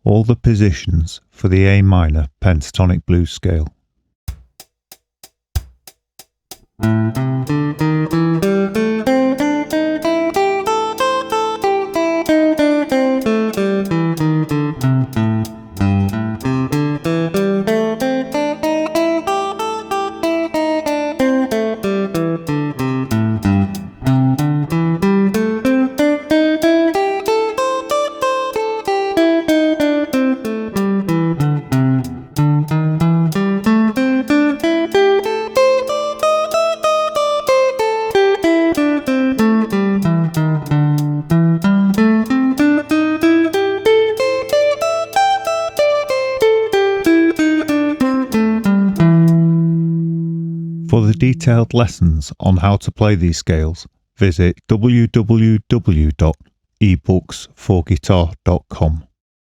all the positions for the A minor pentatonic blues scale. For the detailed lessons on how to play these scales, visit www.ebooksforguitar.com.